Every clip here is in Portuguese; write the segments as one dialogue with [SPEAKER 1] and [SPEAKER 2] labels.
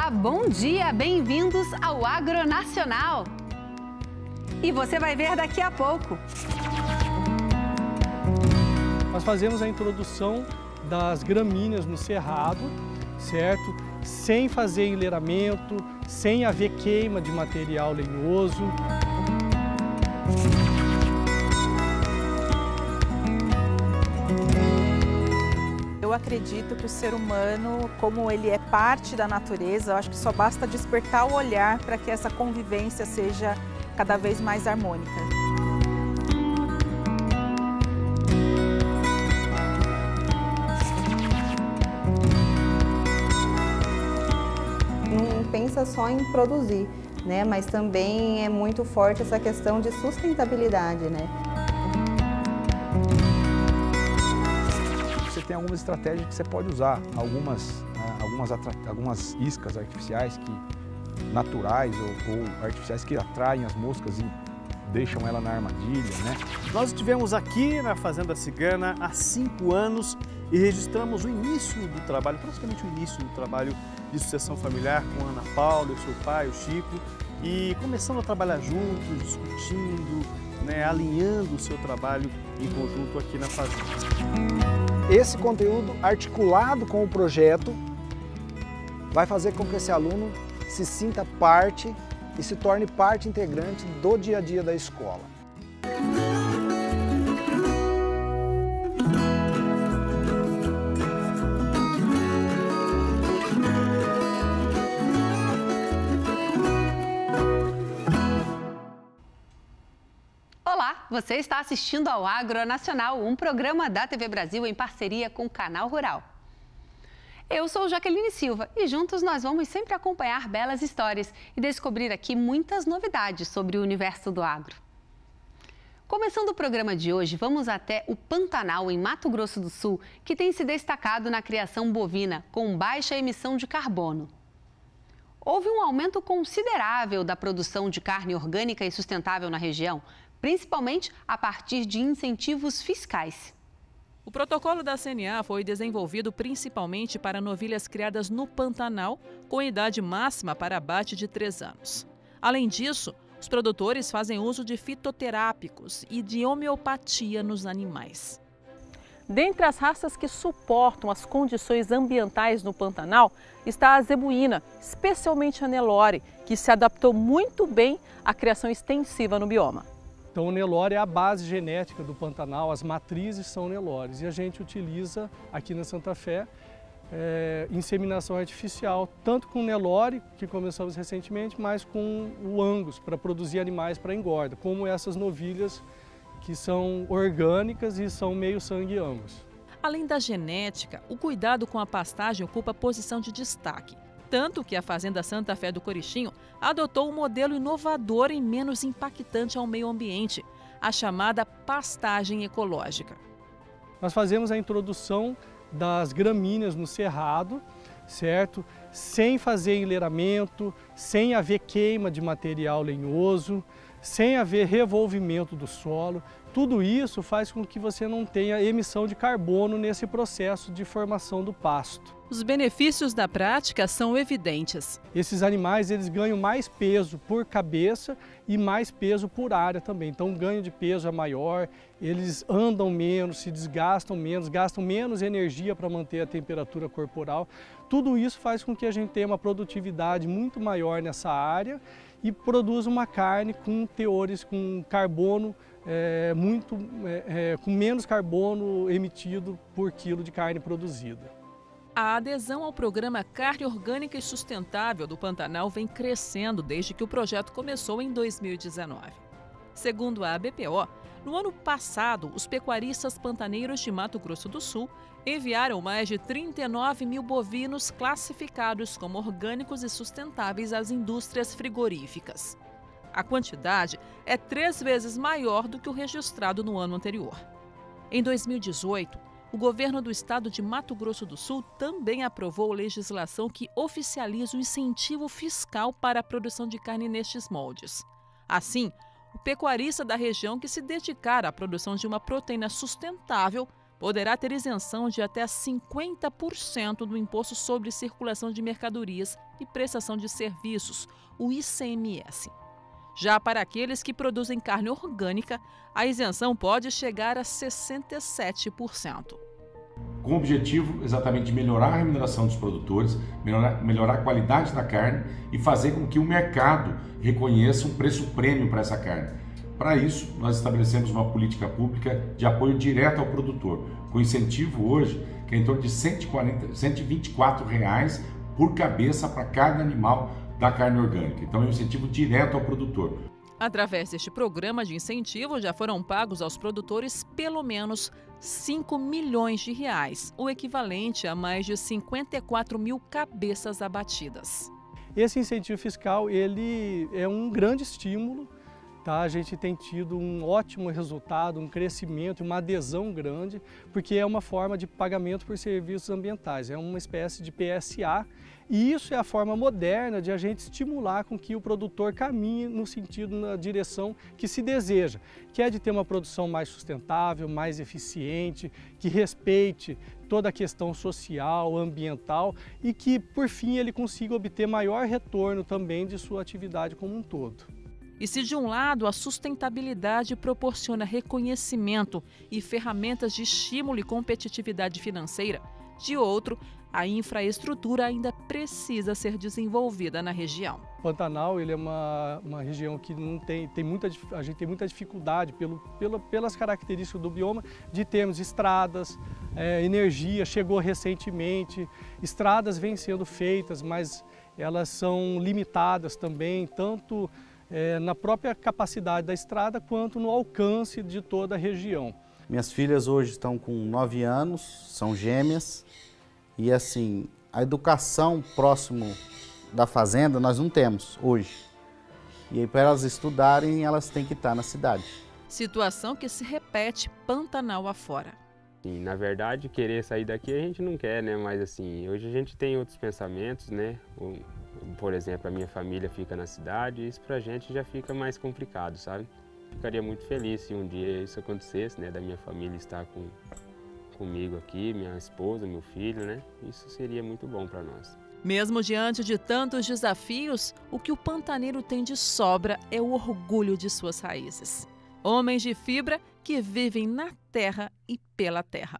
[SPEAKER 1] Olá, bom dia, bem-vindos ao Agronacional. E você vai ver daqui a pouco.
[SPEAKER 2] Nós fazemos a introdução das gramíneas no cerrado, certo? Sem fazer enleiramento, sem haver queima de material lenhoso.
[SPEAKER 3] Eu acredito que o ser humano, como ele é parte da natureza, eu acho que só basta despertar o olhar para que essa convivência seja cada vez mais harmônica.
[SPEAKER 4] Não pensa só em produzir, né? Mas também é muito forte essa questão de sustentabilidade, né?
[SPEAKER 5] Você tem algumas estratégias que você pode usar, algumas iscas artificiais naturais ou artificiais que atraem as moscas e deixam ela na armadilha, né?
[SPEAKER 6] Nós estivemos aqui na Fazenda Cigana há 5 anos e registramos o início do trabalho, praticamente o início do trabalho de sucessão familiar com a Ana Paula, o seu pai, o Chico, e começando a trabalhar juntos, discutindo, né, alinhando o seu trabalho em conjunto aqui na fazenda.
[SPEAKER 5] Esse conteúdo articulado com o projeto vai fazer com que esse aluno se sinta parte e se torne parte integrante do dia a dia da escola.
[SPEAKER 1] Olá, você está assistindo ao Agronacional, um programa da TV Brasil em parceria com o Canal Rural. Eu sou Jaqueline Silva e juntos nós vamos sempre acompanhar belas histórias e descobrir aqui muitas novidades sobre o universo do agro. Começando o programa de hoje, vamos até o Pantanal, em Mato Grosso do Sul, que tem se destacado na criação bovina com baixa emissão de carbono. Houve um aumento considerável da produção de carne orgânica e sustentável na região, principalmente a partir de incentivos fiscais.
[SPEAKER 3] O protocolo da CNA foi desenvolvido principalmente para novilhas criadas no Pantanal, com idade máxima para abate de 3 anos. Além disso, os produtores fazem uso de fitoterápicos e de homeopatia nos animais. Dentre as raças que suportam as condições ambientais no Pantanal está a zebuína, especialmente a Nelore, que se adaptou muito bem à criação extensiva no bioma.
[SPEAKER 2] Então o Nelore é a base genética do Pantanal, as matrizes são Nelores. E a gente utiliza aqui na Santa Fé inseminação artificial, tanto com Nelore, que começamos recentemente, mas com o Angus, para produzir animais para engorda, como essas novilhas que são orgânicas e são meio sangue Angus.
[SPEAKER 3] Além da genética, o cuidado com a pastagem ocupa posição de destaque. Tanto que a Fazenda Santa Fé do Corichinho adotou um modelo inovador e menos impactante ao meio ambiente, a chamada pastagem ecológica.
[SPEAKER 2] Nós fazemos a introdução das gramíneas no cerrado, certo? Sem fazer enleiramento, sem haver queima de material lenhoso, sem haver revolvimento do solo. Tudo isso faz com que você não tenha emissão de carbono nesse processo de formação do pasto.
[SPEAKER 3] Os benefícios da prática são evidentes.
[SPEAKER 2] Esses animais eles ganham mais peso por cabeça e mais peso por área também. Então o ganho de peso é maior, eles andam menos, se desgastam menos, gastam menos energia para manter a temperatura corporal. Tudo isso faz com que a gente tenha uma produtividade muito maior nessa área e produza uma carne com teores, com carbono, com menos carbono emitido por quilo de carne produzida.
[SPEAKER 3] A adesão ao programa Carne Orgânica e Sustentável do Pantanal vem crescendo desde que o projeto começou em 2019. Segundo a ABPO, no ano passado, os pecuaristas pantaneiros de Mato Grosso do Sul enviaram mais de 39 mil bovinos classificados como orgânicos e sustentáveis às indústrias frigoríficas. A quantidade é 3 vezes maior do que o registrado no ano anterior. Em 2018, o governo do estado de Mato Grosso do Sul também aprovou legislação que oficializa o incentivo fiscal para a produção de carne nestes moldes. Assim, o pecuarista da região que se dedicar à produção de uma proteína sustentável poderá ter isenção de até 50% do Imposto sobre Circulação de Mercadorias e Prestação de Serviços, o ICMS. Já para aqueles que produzem carne orgânica, a isenção pode chegar a 67%.
[SPEAKER 7] Com o objetivo exatamente de melhorar a remuneração dos produtores, melhorar a qualidade da carne e fazer com que o mercado reconheça um preço prêmio para essa carne. Para isso, nós estabelecemos uma política pública de apoio direto ao produtor, com incentivo hoje que é em torno de R$ 124 por cabeça para cada animal da carne orgânica. Então é um incentivo direto ao produtor.
[SPEAKER 3] Através deste programa de incentivo, já foram pagos aos produtores pelo menos R$ 5 milhões, o equivalente a mais de 54 mil cabeças abatidas.
[SPEAKER 2] Esse incentivo fiscal ele é um grande estímulo. Tá? A gente tem tido um ótimo resultado, um crescimento, uma adesão grande, porque é uma forma de pagamento por serviços ambientais, é uma espécie de PSA, e isso é a forma moderna de a gente estimular com que o produtor caminhe no sentido, na direção que se deseja, que é de ter uma produção mais sustentável, mais eficiente, que respeite toda a questão social, ambiental e que, por fim, ele consiga obter maior retorno também de sua atividade como um todo.
[SPEAKER 3] E se de um lado a sustentabilidade proporciona reconhecimento e ferramentas de estímulo e competitividade financeira, de outro, a infraestrutura ainda precisa ser desenvolvida na região.
[SPEAKER 2] Pantanal ele é uma região que não a gente tem muita dificuldade pelas características do bioma de termos estradas, energia chegou recentemente, estradas vêm sendo feitas, mas elas são limitadas também, tanto na própria capacidade da estrada quanto no alcance de toda a região.
[SPEAKER 8] Minhas filhas hoje estão com 9 anos, são gêmeas e assim, a educação próximo da fazenda nós não temos hoje. E aí para elas estudarem elas têm que estar na cidade.
[SPEAKER 3] Situação que se repete Pantanal afora.
[SPEAKER 9] E, na verdade, querer sair daqui a gente não quer, né? Mas assim, hoje a gente tem outros pensamentos, né? Por exemplo, a minha família fica na cidade e isso pra gente já fica mais complicado, sabe? Ficaria muito feliz se um dia isso acontecesse, né? Da minha família estar comigo aqui, minha esposa, meu filho, né? Isso seria muito bom para nós.
[SPEAKER 3] Mesmo diante de tantos desafios, o que o pantaneiro tem de sobra é o orgulho de suas raízes. Homens de fibra que vivem na terra e pela terra.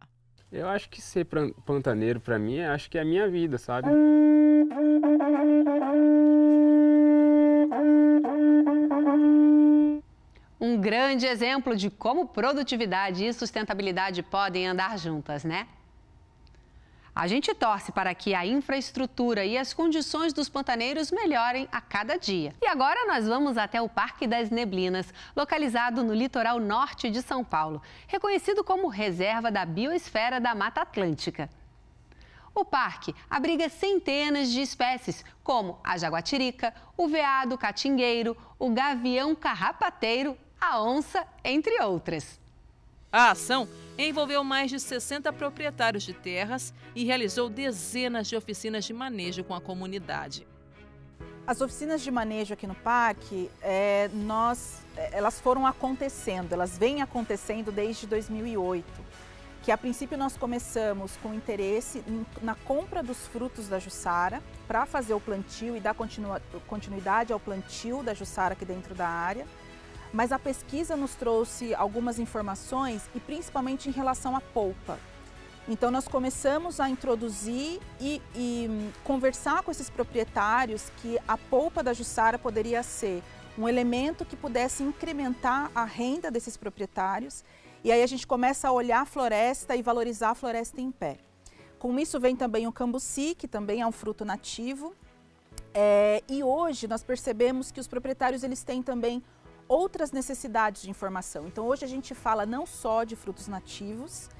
[SPEAKER 9] Eu acho que ser pantaneiro para mim, acho que é a minha vida, sabe?
[SPEAKER 1] Um grande exemplo de como produtividade e sustentabilidade podem andar juntas, né? A gente torce para que a infraestrutura e as condições dos pantaneiros melhorem a cada dia. E agora nós vamos até o Parque das Neblinas, localizado no litoral norte de São Paulo, reconhecido como Reserva da Biosfera da Mata Atlântica. O parque abriga centenas de espécies, como a jaguatirica, o veado catingueiro, o gavião carrapateiro, a onça, entre outras.
[SPEAKER 3] A ação envolveu mais de 60 proprietários de terras e realizou dezenas de oficinas de manejo com a comunidade.
[SPEAKER 10] As oficinas de manejo aqui no parque, elas foram acontecendo, elas vêm acontecendo desde 2008. Que a princípio nós começamos com interesse na compra dos frutos da Jussara para fazer o plantio e dar continuidade ao plantio da Jussara aqui dentro da área. Mas a pesquisa nos trouxe algumas informações e principalmente em relação à polpa. Então nós começamos a introduzir e conversar com esses proprietários que a polpa da Jussara poderia ser um elemento que pudesse incrementar a renda desses proprietários. E aí a gente começa a olhar a floresta e valorizar a floresta em pé. Com isso vem também o cambuci, que também é um fruto nativo. E hoje nós percebemos que os proprietários eles têm também outras necessidades de informação. Então hoje a gente fala não só de frutos nativos,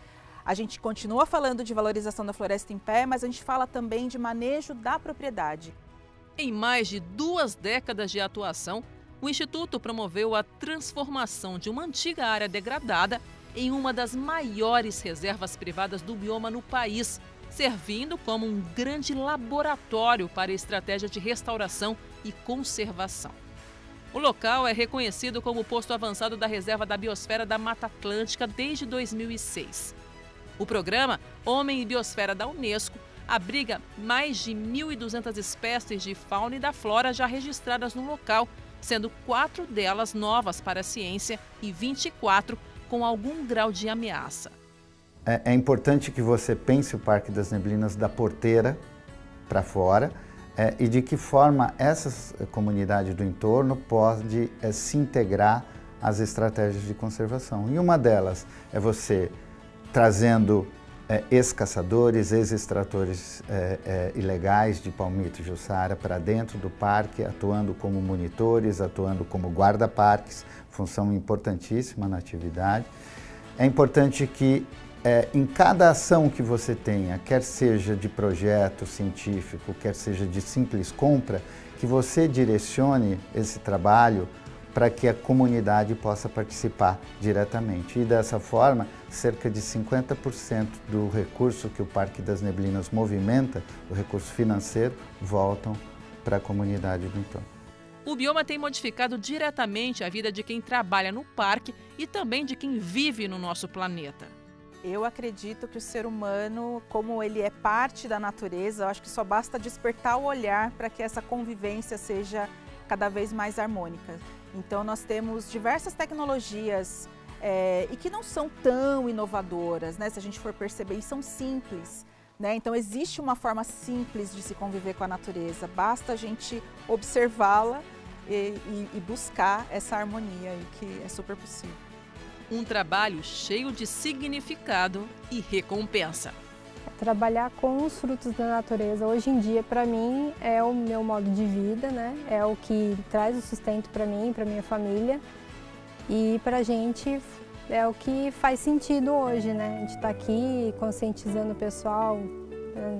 [SPEAKER 10] a gente continua falando de valorização da floresta em pé, mas a gente fala também de manejo da propriedade.
[SPEAKER 3] Em mais de 2 décadas de atuação, o Instituto promoveu a transformação de uma antiga área degradada em uma das maiores reservas privadas do bioma no país, servindo como um grande laboratório para a estratégia de restauração e conservação. O local é reconhecido como posto avançado da Reserva da Biosfera da Mata Atlântica desde 2006. O programa Homem e Biosfera da Unesco abriga mais de 1.200 espécies de fauna e da flora já registradas no local, sendo 4 delas novas para a ciência e 24 com algum grau de ameaça.
[SPEAKER 8] É importante que você pense o Parque das Neblinas da porteira para fora e de que forma essa comunidade do entorno pode se integrar às estratégias de conservação. E uma delas é você trazendo ex-caçadores, ex-extratores ilegais de palmito jussara para dentro do parque, atuando como monitores, atuando como guarda-parques, função importantíssima na atividade. É importante que em cada ação que você tenha, quer seja de projeto científico, quer seja de simples compra, que você direcione esse trabalho para que a comunidade possa participar diretamente. E dessa forma, cerca de 50% do recurso que o Parque das Neblinas movimenta, o recurso financeiro, voltam para a comunidade do entorno.
[SPEAKER 3] O bioma tem modificado diretamente a vida de quem trabalha no parque e também de quem vive no nosso planeta.
[SPEAKER 10] Eu acredito que o ser humano, como ele é parte da natureza, eu acho que só basta despertar o olhar para que essa convivência seja cada vez mais harmônica. Então nós temos diversas tecnologias e que não são tão inovadoras, né? Se a gente for perceber, e são simples, né? Então existe uma forma simples de se conviver com a natureza, basta a gente observá-la e buscar essa harmonia aí, que é super possível.
[SPEAKER 3] Um trabalho cheio de significado e recompensa.
[SPEAKER 11] Trabalhar com os frutos da natureza, hoje em dia, para mim, é o meu modo de vida, né? É o que traz o sustento para mim, para minha família. E para a gente é o que faz sentido hoje, né? A gente está aqui conscientizando o pessoal,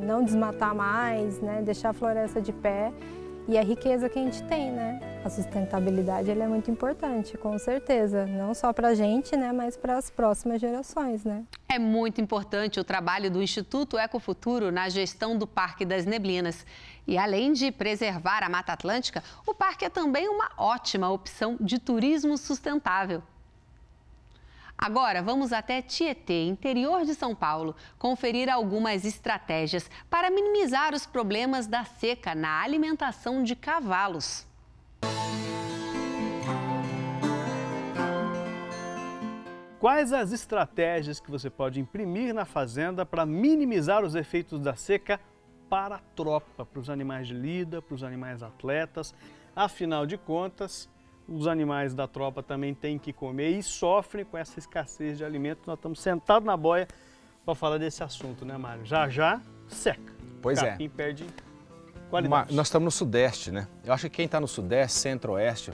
[SPEAKER 11] não desmatar mais, né? Deixar a floresta de pé. E a riqueza que a gente tem, né? A sustentabilidade ela é muito importante, com certeza. Não só para a gente, né? Mas para as próximas gerações, né?
[SPEAKER 1] É muito importante o trabalho do Instituto Ecofuturo na gestão do Parque das Neblinas. E além de preservar a Mata Atlântica, o parque é também uma ótima opção de turismo sustentável. Agora vamos até Tietê, interior de São Paulo, conferir algumas estratégias para minimizar os problemas da seca na alimentação de cavalos.
[SPEAKER 6] Quais as estratégias que você pode imprimir na fazenda para minimizar os efeitos da seca para a tropa, para os animais de lida, para os animais atletas? Afinal de contas, os animais da tropa também têm que comer e sofrem com essa escassez de alimentos. Nós estamos sentados na boia para falar desse assunto, né, Mário? Já seca.
[SPEAKER 12] Pois é.
[SPEAKER 6] Capim perde qualidade.
[SPEAKER 12] Nós estamos no Sudeste, né? Eu acho que quem está no Sudeste, Centro-Oeste,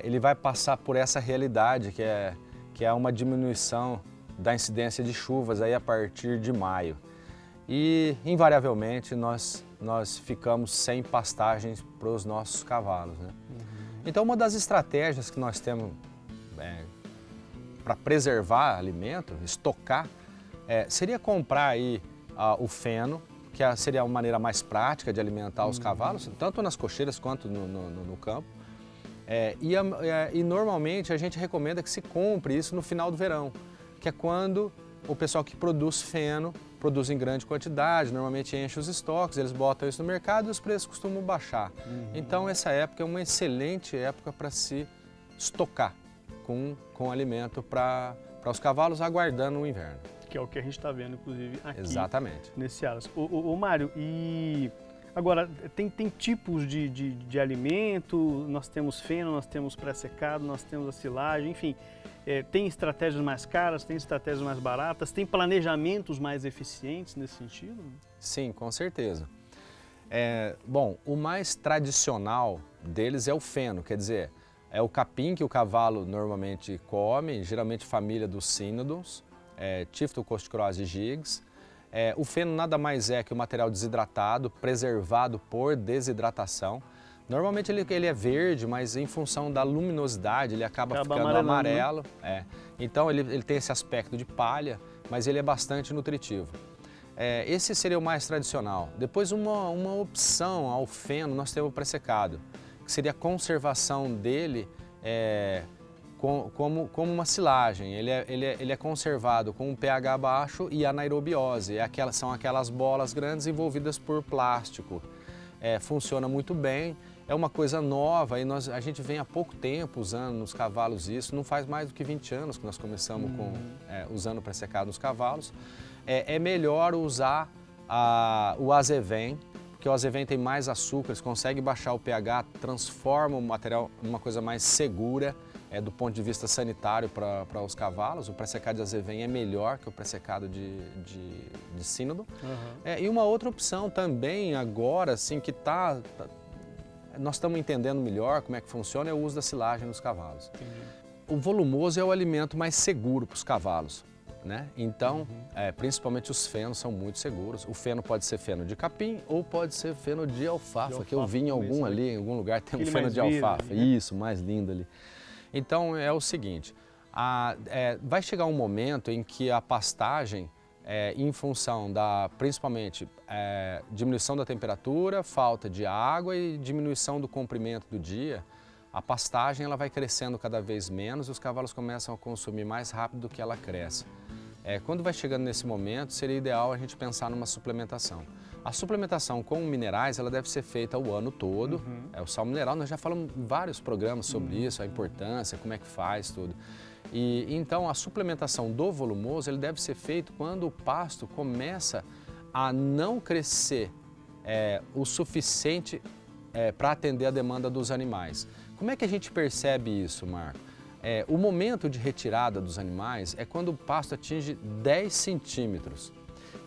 [SPEAKER 12] ele vai passar por essa realidade que é uma diminuição da incidência de chuvas aí a partir de maio. E, invariavelmente, nós ficamos sem pastagens para os nossos cavalos, né? Então, uma das estratégias que nós temos para preservar alimento, estocar, seria comprar aí o feno, que seria uma maneira mais prática de alimentar os cavalos, tanto nas cocheiras quanto no campo. E normalmente a gente recomenda que se compre isso no final do verão, que é quando o pessoal que produz feno produz em grande quantidade, normalmente enche os estoques, eles botam isso no mercado e os preços costumam baixar. Então essa época é uma excelente época para se estocar com alimento para os cavalos aguardando o inverno.
[SPEAKER 6] Que é o que a gente está vendo, inclusive, aqui.
[SPEAKER 12] Exatamente.
[SPEAKER 6] Nesse Aras. Ô Mário, e agora, tem tipos de alimento, nós temos feno, nós temos pré-secado, nós temos a silagem, enfim, tem estratégias mais caras, tem estratégias mais baratas, tem planejamentos mais eficientes nesse sentido?
[SPEAKER 12] Sim, com certeza. Bom, o mais tradicional deles é o feno, quer dizer, é o capim que o cavalo normalmente come, geralmente família dos cynodons, Typhlocostochorose gigs. O feno nada mais é que o material desidratado, preservado por desidratação. Normalmente ele é verde, mas em função da luminosidade ele acaba ficando amarelo. Então ele tem esse aspecto de palha, mas ele é bastante nutritivo. Esse seria o mais tradicional. Depois uma opção ao feno nós temos o pré-secado, que seria a conservação dele como uma silagem. Ele é conservado com um pH baixo e anaerobiose. São aquelas bolas grandes envolvidas por plástico. Funciona muito bem, é uma coisa nova e a gente vem há pouco tempo usando nos cavalos isso. Não faz mais do que 20 anos que nós começamos usando pré-secado nos cavalos. É melhor usar o Azevém, porque o Azevém tem mais açúcares, consegue baixar o pH, transforma o material em uma coisa mais segura do ponto de vista sanitário para os cavalos. O pré-secado de Azevém é melhor que o pré-secado de Sínodo. E uma outra opção também agora, assim, que nós estamos entendendo melhor como é que funciona, é o uso da silagem nos cavalos. Entendi. O volumoso é o alimento mais seguro para os cavalos, né? Então, principalmente os fenos são muito seguros. O feno pode ser feno de capim ou pode ser feno de alfafa, que eu vi em em algum lugar tem um feno de alfafa. Né? Isso, mais lindo ali. Então é o seguinte, vai chegar um momento em que a pastagem, em função principalmente diminuição da temperatura, falta de água e diminuição do comprimento do dia, a pastagem ela vai crescendo cada vez menos e os cavalos começam a consumir mais rápido do que ela cresce. Quando vai chegando nesse momento, seria ideal a gente pensar numa suplementação. A suplementação com minerais, ela deve ser feita o ano todo. O sal mineral, nós já falamos em vários programas sobre isso, a importância, como é que faz, tudo. E então a suplementação do volumoso, ele deve ser feito quando o pasto começa a não crescer o suficiente para atender a demanda dos animais. Como é que a gente percebe isso, Marco? O momento de retirada dos animais é quando o pasto atinge 10 centímetros.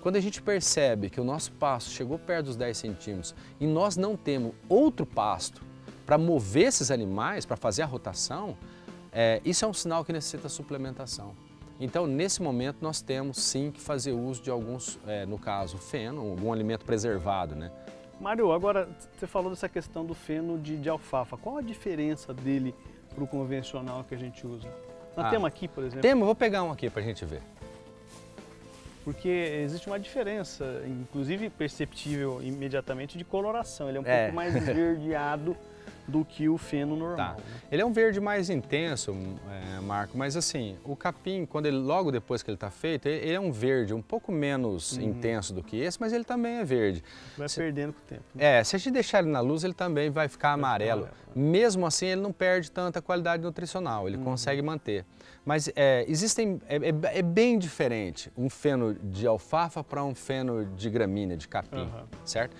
[SPEAKER 12] Quando a gente percebe que o nosso pasto chegou perto dos 10 centímetros e nós não temos outro pasto para mover esses animais, para fazer a rotação, isso é um sinal que necessita suplementação. Então, nesse momento, nós temos sim que fazer uso de alguns, no caso, feno, algum alimento preservado, né?
[SPEAKER 6] Mário, agora você falou dessa questão do feno de alfafa. Qual a diferença dele para o convencional que a gente usa? Nós temos aqui, por exemplo?
[SPEAKER 12] Temos, vou pegar um aqui para a gente ver.
[SPEAKER 6] Porque existe uma diferença, inclusive perceptível imediatamente, de coloração. Ele é um pouco mais esverdeado do que o feno normal. Né?
[SPEAKER 12] Ele é um verde mais intenso, Marco, mas assim, o capim, logo depois que ele está feito, ele é um verde um pouco menos intenso do que esse, mas ele também é verde.
[SPEAKER 6] Vai perdendo com o tempo. Né?
[SPEAKER 12] Se a gente deixar ele na luz, ele também vai ficar amarelo. Mesmo assim, ele não perde tanta qualidade nutricional, ele consegue manter. Mas é bem diferente um feno de alfafa para um feno de gramínea, de capim, certo?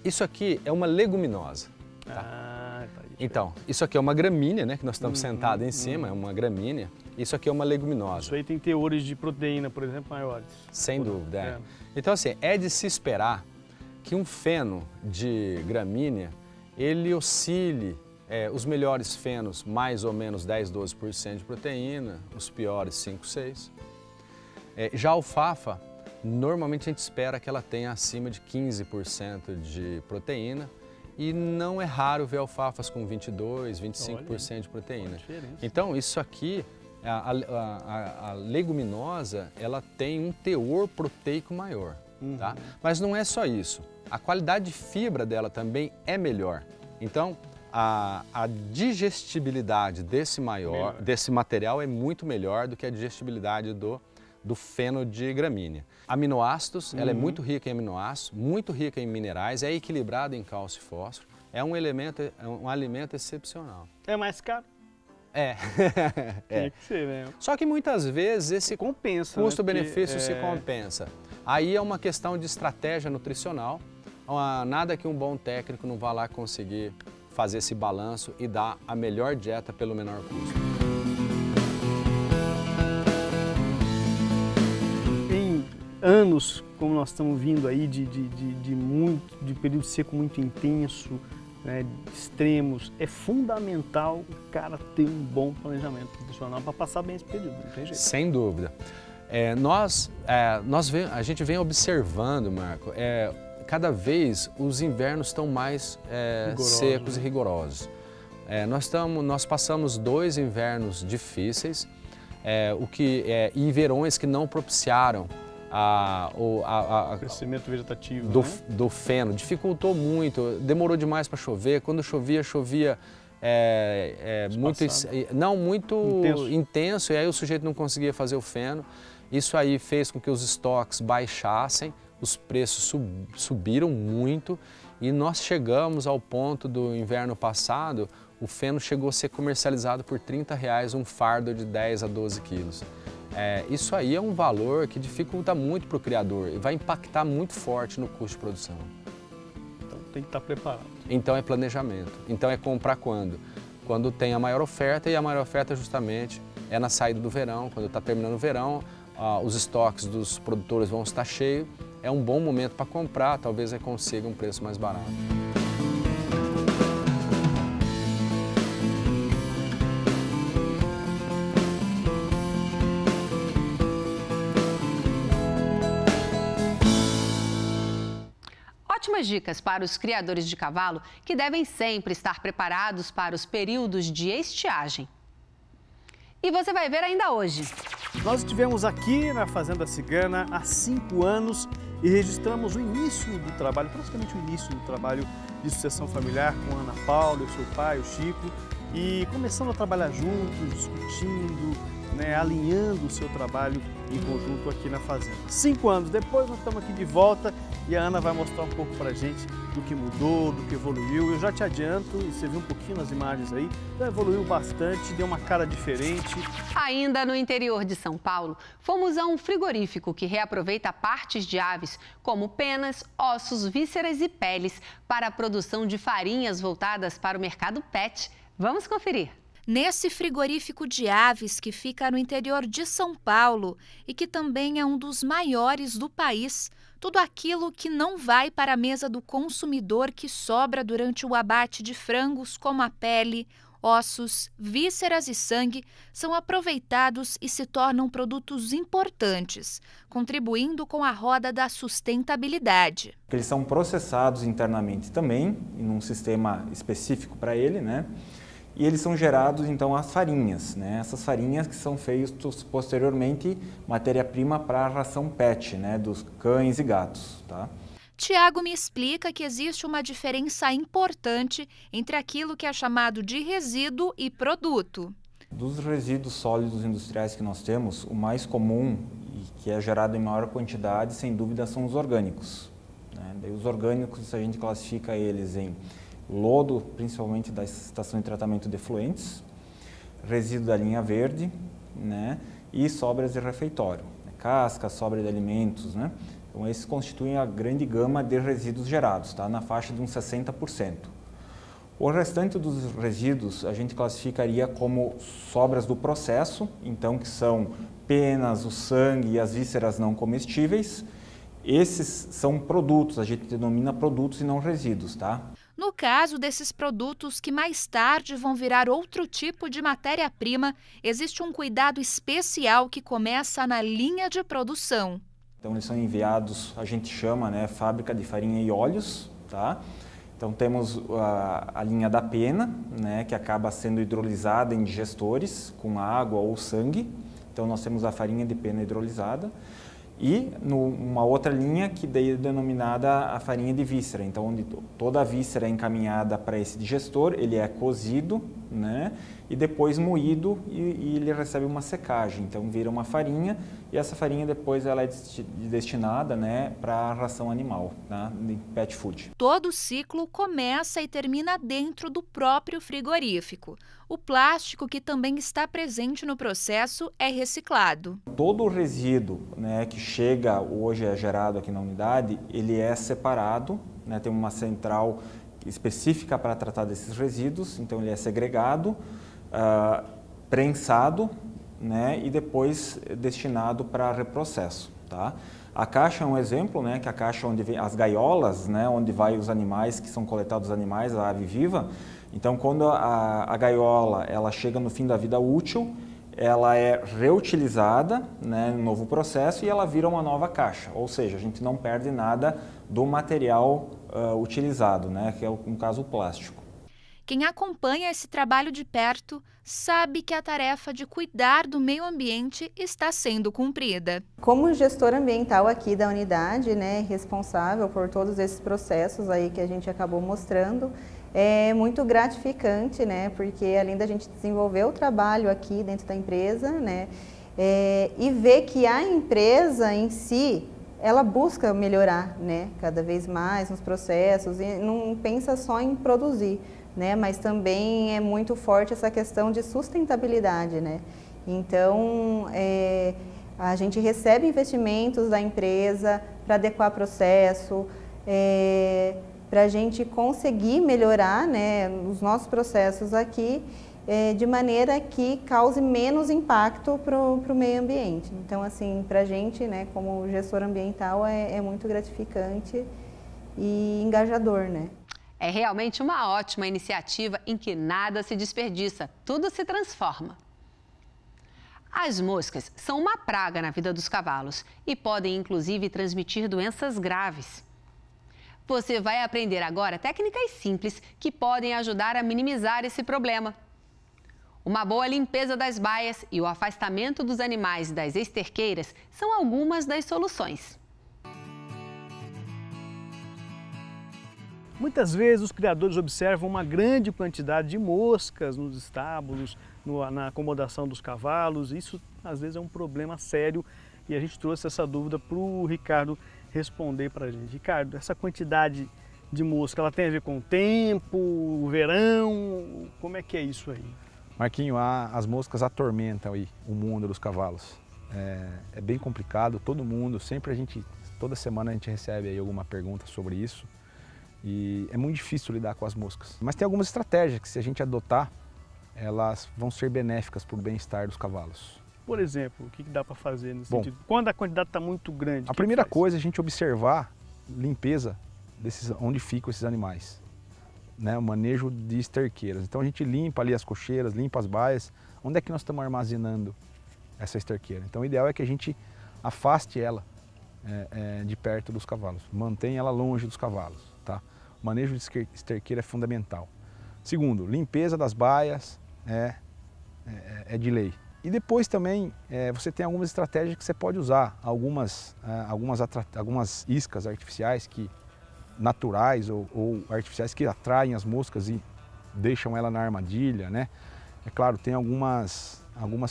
[SPEAKER 12] Isso aqui é uma leguminosa. Tá. Então, isso aqui é uma gramínea, né, que nós estamos sentados em cima, é uma gramínea. Isso aqui é uma leguminosa.
[SPEAKER 6] Isso aí tem teores de proteína, por exemplo, maiores.
[SPEAKER 12] Sem dúvida, Então, assim, é de se esperar que um feno de gramínea, ele oscile, os melhores fenos, mais ou menos 10, 12% de proteína, os piores 5, 6%. Já a alfafa, normalmente a gente espera que ela tenha acima de 15% de proteína, e não é raro ver alfafas com 22, 25% de proteína. Então, isso aqui, a leguminosa, ela tem um teor proteico maior, tá? Mas não é só isso. A qualidade de fibra dela também é melhor. Então, a digestibilidade desse material é muito melhor do que a digestibilidade do feno de gramínea. Aminoácidos, ela é muito rica em aminoácidos, muito rica em minerais, é equilibrada em cálcio e fósforo, é um alimento excepcional.
[SPEAKER 6] É mais caro?
[SPEAKER 12] Tem
[SPEAKER 6] que ser, né?
[SPEAKER 12] Só que muitas vezes esse custo-benefício se compensa. Aí é uma questão de estratégia nutricional, nada que um bom técnico não vá lá conseguir fazer esse balanço e dar a melhor dieta pelo menor custo.
[SPEAKER 6] Anos, como nós estamos vindo aí, de período seco muito intenso, né, extremos, é fundamental o cara ter um bom planejamento nutricional para passar bem esse período, não tem jeito.
[SPEAKER 12] Sem dúvida. A gente vem observando, Marco, cada vez os invernos estão mais secos, né? E rigorosos. Nós passamos 2 invernos difíceis, e verões que não propiciaram o
[SPEAKER 6] crescimento vegetativo
[SPEAKER 12] do feno, dificultou muito, demorou demais para chover, quando chovia muito intenso, e aí o sujeito não conseguia fazer o feno. Isso aí fez com que os estoques baixassem, os preços subiram muito e nós chegamos ao ponto do inverno passado, o feno chegou a ser comercializado por R$30 um fardo de 10 a 12 quilos. Isso aí é um valor que dificulta muito para o criador e vai impactar muito forte no custo de produção.
[SPEAKER 6] Então tem que estar preparado.
[SPEAKER 12] Então é planejamento. Então é comprar quando? Quando tem a maior oferta, e a maior oferta justamente é na saída do verão. Quando está terminando o verão, os estoques dos produtores vão estar cheios. É um bom momento para comprar, talvez aí consiga um preço mais barato.
[SPEAKER 1] Ótimas dicas para os criadores de cavalo que devem sempre estar preparados para os períodos de estiagem. E você vai ver ainda hoje.
[SPEAKER 6] Nós estivemos aqui na Fazenda Cigana há 5 anos e registramos o início do trabalho, praticamente o início do trabalho de sucessão familiar com a Ana Paula, o seu pai, o Chico, e começando a trabalhar juntos, discutindo, alinhando o seu trabalho em conjunto aqui na fazenda. 5 anos depois nós estamos aqui de volta e a Ana vai mostrar um pouco pra gente do que mudou, do que evoluiu. Eu já te adianto, e você viu um pouquinho nas imagens aí, já evoluiu bastante, deu uma cara diferente.
[SPEAKER 1] Ainda no interior de São Paulo, fomos a um frigorífico que reaproveita partes de aves, como penas, ossos, vísceras e peles, para a produção de farinhas voltadas para o mercado pet. Vamos conferir.
[SPEAKER 13] Nesse frigorífico de aves que fica no interior de São Paulo e que também é um dos maiores do país, tudo aquilo que não vai para a mesa do consumidor que sobra durante o abate de frangos, como a pele, ossos, vísceras e sangue, são aproveitados e se tornam produtos importantes, contribuindo com a roda da sustentabilidade.
[SPEAKER 14] Eles são processados internamente também, em um sistema específico para ele, E eles são gerados, então, as farinhas, Essas farinhas que são feitas posteriormente matéria-prima para a ração PET, dos cães e gatos, tá?
[SPEAKER 13] Tiago me explica que existe uma diferença importante entre aquilo que é chamado de resíduo e produto.
[SPEAKER 14] Dos resíduos sólidos industriais que nós temos, o mais comum e que é gerado em maior quantidade, sem dúvida, são os orgânicos. Daí os orgânicos, a gente classifica eles em lodo, principalmente da estação de tratamento de efluentes, resíduo da linha verde, e sobras de refeitório, casca, sobra de alimentos, Então esses constituem a grande gama de resíduos gerados, na faixa de uns 60%. O restante dos resíduos a gente classificaria como sobras do processo, então que são penas, o sangue e as vísceras não comestíveis. Esses são produtos, a gente denomina produtos e não resíduos,
[SPEAKER 13] No caso desses produtos que mais tarde vão virar outro tipo de matéria-prima, existe um cuidado especial que começa na linha de produção.
[SPEAKER 14] Então eles são enviados, a gente chama, fábrica de farinha e óleos, Então temos a linha da pena, que acaba sendo hidrolisada em digestores com água ou sangue. Então nós temos a farinha de pena hidrolisada. E uma outra linha que daí é denominada a farinha de víscera, então onde toda a víscera é encaminhada para esse digestor, ele é cozido, e depois moído e ele recebe uma secagem, então vira uma farinha e essa farinha depois ela é destinada para a ração animal, de pet food.
[SPEAKER 13] Todo o ciclo começa e termina dentro do próprio frigorífico. O plástico que também está presente no processo é reciclado.
[SPEAKER 14] Todo o resíduo que chega hoje é gerado aqui na unidade, ele é separado, tem uma central específica para tratar desses resíduos, então ele é segregado, prensado, e depois destinado para reprocesso, A caixa é um exemplo, que é a caixa onde vem as gaiolas, onde vai os animais que são coletados, os animais, a ave viva. Então, quando a gaiola ela chega no fim da vida útil, ela é reutilizada, no novo processo e ela vira uma nova caixa, ou seja, a gente não perde nada do material utilizado, que é no caso o plástico.
[SPEAKER 13] Quem acompanha esse trabalho de perto sabe que a tarefa de cuidar do meio ambiente está sendo cumprida.
[SPEAKER 4] Como gestor ambiental aqui da unidade, né, responsável por todos esses processos aí que a gente acabou mostrando, é muito gratificante, né, porque além da gente desenvolver o trabalho aqui dentro da empresa, né, e ver que a empresa em si, ela busca melhorar, né, cada vez mais nos processos e não pensa só em produzir, né, mas também é muito forte essa questão de sustentabilidade, né. Então, a gente recebe investimentos da empresa para adequar processo, para a gente conseguir melhorar, né, os nossos processos aqui, de maneira que cause menos impacto para o meio ambiente. Então, assim, para a gente, né, como gestor ambiental, é muito gratificante e engajador, né?
[SPEAKER 1] É realmente uma ótima iniciativa em que nada se desperdiça, tudo se transforma. As moscas são uma praga na vida dos cavalos e podem, inclusive, transmitir doenças graves. Você vai aprender agora técnicas simples que podem ajudar a minimizar esse problema. Uma boa limpeza das baias e o afastamento dos animais das esterqueiras são algumas das soluções.
[SPEAKER 6] Muitas vezes os criadores observam uma grande quantidade de moscas nos estábulos, na acomodação dos cavalos. Isso às vezes é um problema sério e a gente trouxe essa dúvida para o Ricardo responder para a gente. Ricardo, essa quantidade de mosca, ela tem a ver com o tempo, o verão? Como é que é isso aí?
[SPEAKER 12] Marquinho, as moscas atormentam aí o mundo dos cavalos. É bem complicado, todo mundo, toda semana a gente recebe aí alguma pergunta sobre isso. E é muito difícil lidar com as moscas. Mas tem algumas estratégias que, se a gente adotar, elas vão ser benéficas para o bem-estar dos cavalos.
[SPEAKER 6] Por exemplo, o que dá para fazer nesse sentido? Quando a quantidade está muito grande?
[SPEAKER 12] A primeira coisa é a gente observar limpeza onde ficam esses animais. Né? O manejo de esterqueiras. Então a gente limpa ali as cocheiras, limpa as baias. Onde é que nós estamos armazenando essa esterqueira? Então o ideal é que a gente afaste ela de perto dos cavalos. Mantenha ela longe dos cavalos. Tá? O manejo de esterqueira é fundamental. Segundo, limpeza das baias é de lei. E depois também você tem algumas estratégias que você pode usar, algumas iscas artificiais naturais ou artificiais que atraem as moscas e deixam ela na armadilha, né? É claro, tem algumas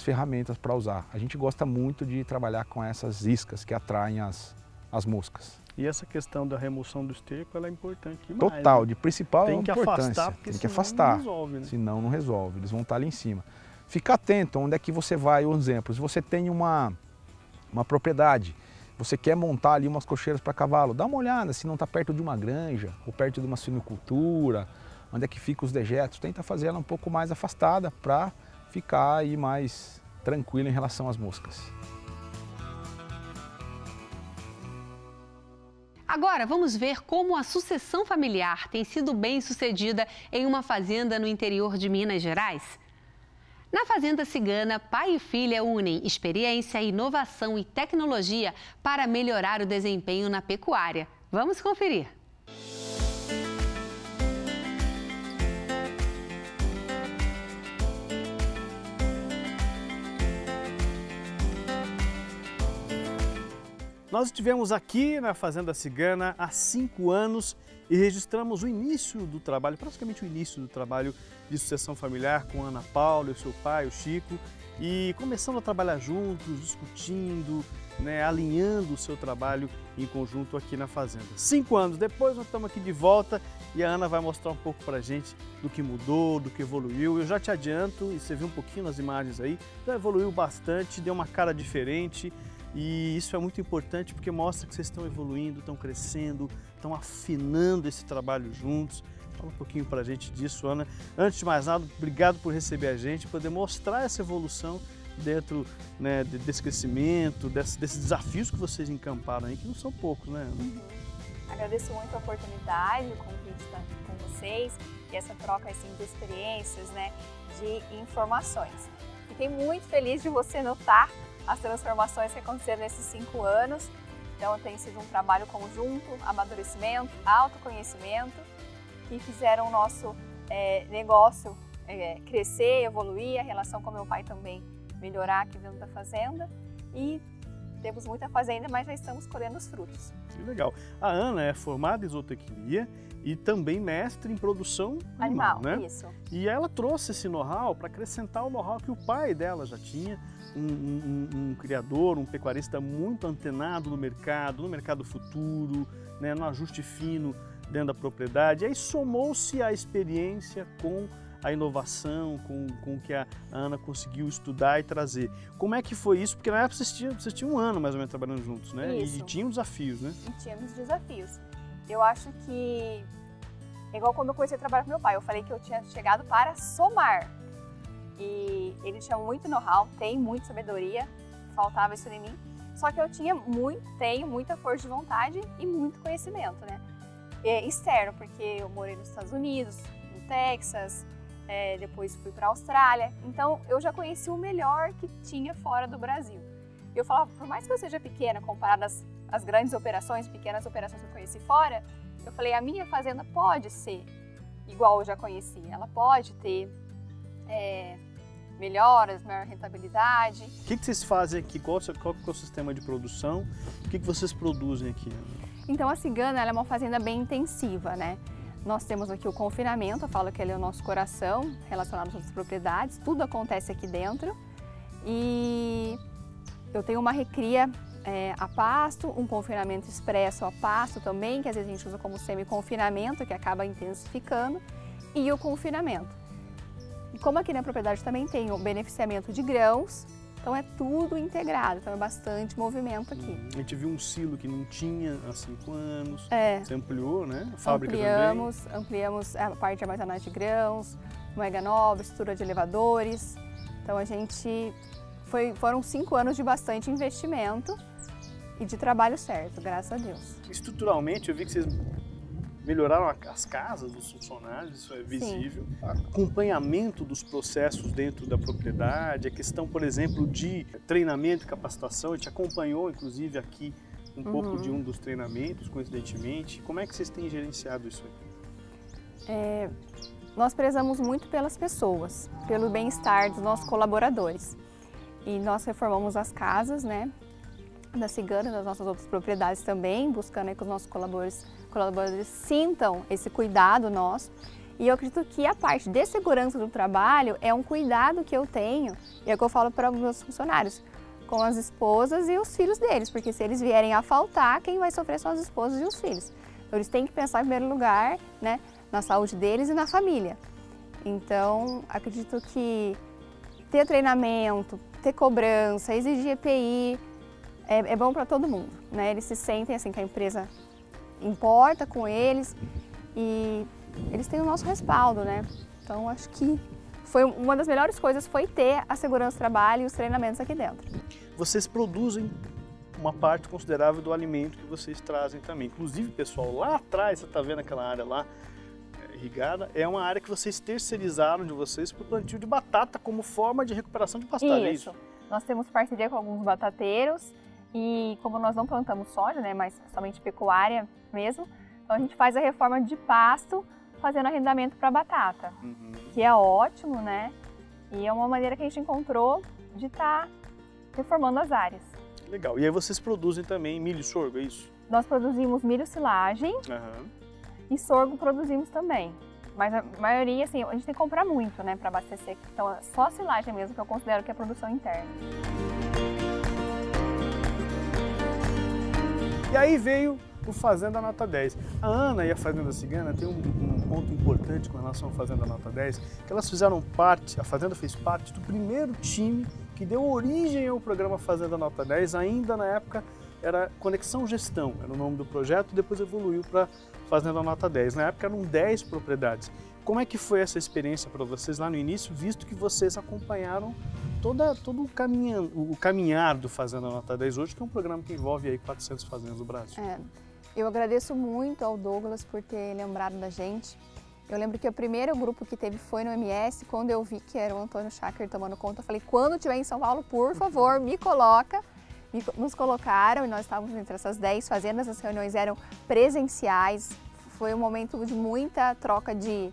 [SPEAKER 12] ferramentas para usar. A gente gosta muito de trabalhar com essas iscas que atraem as moscas.
[SPEAKER 6] E essa questão da remoção do esterco, ela é importante demais.
[SPEAKER 12] Total,
[SPEAKER 6] né?
[SPEAKER 12] de principal importância.
[SPEAKER 6] Tem que afastar, porque senão não resolve, né?
[SPEAKER 12] Senão não resolve, eles vão estar ali em cima. Fica atento onde é que você vai, um exemplo, se você tem uma propriedade, você quer montar ali umas cocheiras para cavalo, dá uma olhada se não está perto de uma granja ou perto de uma suinocultura, onde é que ficam os dejetos, tenta fazer ela um pouco mais afastada para ficar aí mais tranquilo em relação às moscas.
[SPEAKER 1] Agora vamos ver como a sucessão familiar tem sido bem-sucedida em uma fazenda no interior de Minas Gerais. Na Fazenda Cigana, pai e filha unem experiência, inovação e tecnologia para melhorar o desempenho na pecuária. Vamos conferir.
[SPEAKER 6] Nós estivemos aqui na Fazenda Cigana há 5 anos e registramos o início do trabalho, praticamente o início do trabalho de sucessão familiar com a Ana Paula e o seu pai, o Chico, e começando a trabalhar juntos, discutindo, né, alinhando o seu trabalho em conjunto aqui na Fazenda. 5 anos depois nós estamos aqui de volta e a Ana vai mostrar um pouco pra gente do que mudou, do que evoluiu. Eu já te adianto, e você viu um pouquinho nas imagens aí, já evoluiu bastante, deu uma cara diferente. E isso é muito importante porque mostra que vocês estão evoluindo, estão crescendo, estão afinando esse trabalho juntos. Fala um pouquinho para a gente disso, Ana. Antes de mais nada, obrigado por receber a gente, poder mostrar essa evolução dentro, né, desse crescimento, desses desafios que vocês encamparam aí, que não são poucos, né, Ana?
[SPEAKER 15] Agradeço muito a oportunidade, o convite de estar com vocês e essa troca assim, de experiências, né, de informações. Fiquei muito feliz de você notar as transformações que aconteceram nesses 5 anos. Então tem sido um trabalho conjunto, amadurecimento, autoconhecimento, que fizeram o nosso negócio crescer, evoluir, a relação com meu pai também melhorar aqui dentro da fazenda. E temos muita fazenda, mas já estamos colhendo os frutos.
[SPEAKER 6] Que legal. A Ana é formada em zootecnia e também mestre em produção animal, né?
[SPEAKER 15] Isso.
[SPEAKER 6] E ela trouxe esse know-how para acrescentar o know-how que o pai dela já tinha, um criador, um pecuarista muito antenado no mercado futuro, né, no ajuste fino dentro da propriedade. E aí somou-se a experiência com a inovação, com o que a Ana conseguiu estudar e trazer. Como é que foi isso? Porque na época vocês tinham um ano mais ou menos trabalhando juntos, né?
[SPEAKER 15] Isso.
[SPEAKER 6] E tinham desafios, né?
[SPEAKER 15] E tínhamos desafios. Eu acho que, igual quando eu comecei a trabalhar com meu pai, eu falei que eu tinha chegado para somar. E ele tinha muito know-how, tem muita sabedoria, faltava isso em mim. Só que eu tenho muita força de vontade e muito conhecimento, né? Externo, porque eu morei nos Estados Unidos, no Texas, depois fui para a Austrália. Então eu já conheci o melhor que tinha fora do Brasil. E eu falava, por mais que eu seja pequena, comparada às grandes operações, pequenas operações que eu conheci fora, eu falei, a minha fazenda pode ser igual eu já conheci. Ela pode ter melhoras, maior rentabilidade.
[SPEAKER 6] O que vocês fazem aqui? Qual é o sistema de produção? O que vocês produzem aqui?
[SPEAKER 15] Então a Cigana ela é uma fazenda bem intensiva, né? Nós temos aqui o confinamento, eu falo que ele é o nosso coração, relacionado às outras propriedades, tudo acontece aqui dentro. E eu tenho uma recria a pasto, um confinamento expresso a pasto também, que às vezes a gente usa como semi-confinamento, que acaba intensificando, e o confinamento. E como aqui na propriedade também tem o beneficiamento de grãos, então é tudo integrado, então é bastante movimento aqui.
[SPEAKER 6] A gente viu um silo que não tinha há 5 anos, você ampliou, né? A fábrica
[SPEAKER 15] ampliamos a parte de armazenagem de grãos, moega nova, estrutura de elevadores. Então a gente foram 5 anos de bastante investimento e de trabalho certo, graças a Deus.
[SPEAKER 6] Estruturalmente eu vi que vocês melhoraram as casas dos funcionários, isso é visível. Sim. Acompanhamento dos processos dentro da propriedade, a questão, por exemplo, de treinamento e capacitação, a gente acompanhou, inclusive, aqui um pouco de um dos treinamentos, coincidentemente. Como é que vocês têm gerenciado isso aí?
[SPEAKER 15] Nós prezamos muito pelas pessoas, pelo bem-estar dos nossos colaboradores. E nós reformamos as casas, né, da Cigana, das nossas outras propriedades também, buscando aí que os nossos colaboradores sintam esse cuidado nosso. E eu acredito que a parte de segurança do trabalho é um cuidado que eu tenho, e é o que eu falo para os meus funcionários, com as esposas e os filhos deles, porque se eles vierem a faltar, quem vai sofrer são as esposas e os filhos. Então eles têm que pensar em primeiro lugar, né, na saúde deles e na família. Então acredito que ter treinamento, ter cobrança, exigir EPI, é bom para todo mundo, né? Eles se sentem assim que a empresa importa com eles e eles têm o nosso respaldo, né? Então acho que foi uma das melhores coisas foi ter a segurança do trabalho e os treinamentos aqui dentro.
[SPEAKER 6] Vocês produzem uma parte considerável do alimento que vocês trazem também. Inclusive, pessoal, lá atrás, você está vendo aquela área lá irrigada, é uma área que vocês terceirizaram de vocês para o plantio de batata como forma de recuperação de pastagens.
[SPEAKER 15] Isso. Nós temos parceria com alguns batateiros. E como nós não plantamos soja, né, mas somente pecuária mesmo, então a gente faz a reforma de pasto fazendo arrendamento para batata, que é ótimo, né? E é uma maneira que a gente encontrou de estar reformando as áreas.
[SPEAKER 6] Legal. E aí vocês produzem também milho e sorgo, é isso?
[SPEAKER 15] Nós produzimos milho silagem e sorgo produzimos também. Mas a maioria, assim, a gente tem que comprar muito, né, para abastecer. Então é só silagem mesmo que eu considero que é produção interna.
[SPEAKER 6] E aí veio o Fazenda Nota 10. A Ana e a Fazenda Cigana tem um ponto importante com relação à Fazenda Nota 10, que elas fizeram parte, a Fazenda fez parte do primeiro time que deu origem ao programa Fazenda Nota 10, ainda na época era Conexão Gestão, era o nome do projeto, depois evoluiu para Fazenda Nota 10. Na época eram 10 propriedades. Como é que foi essa experiência para vocês lá no início, visto que vocês acompanharam todo o caminhar do Fazenda Nota 10 hoje, que é um programa que envolve aí 400 fazendas do Brasil?
[SPEAKER 15] Eu agradeço muito ao Douglas por ter lembrado da gente. Eu lembro que o primeiro grupo que teve foi no MS, quando eu vi que era o Antônio Schacker tomando conta, eu falei, quando estiver em São Paulo, por favor, me coloca. Nos colocaram e nós estávamos entre essas 10 fazendas, as reuniões eram presenciais, foi um momento de muita troca de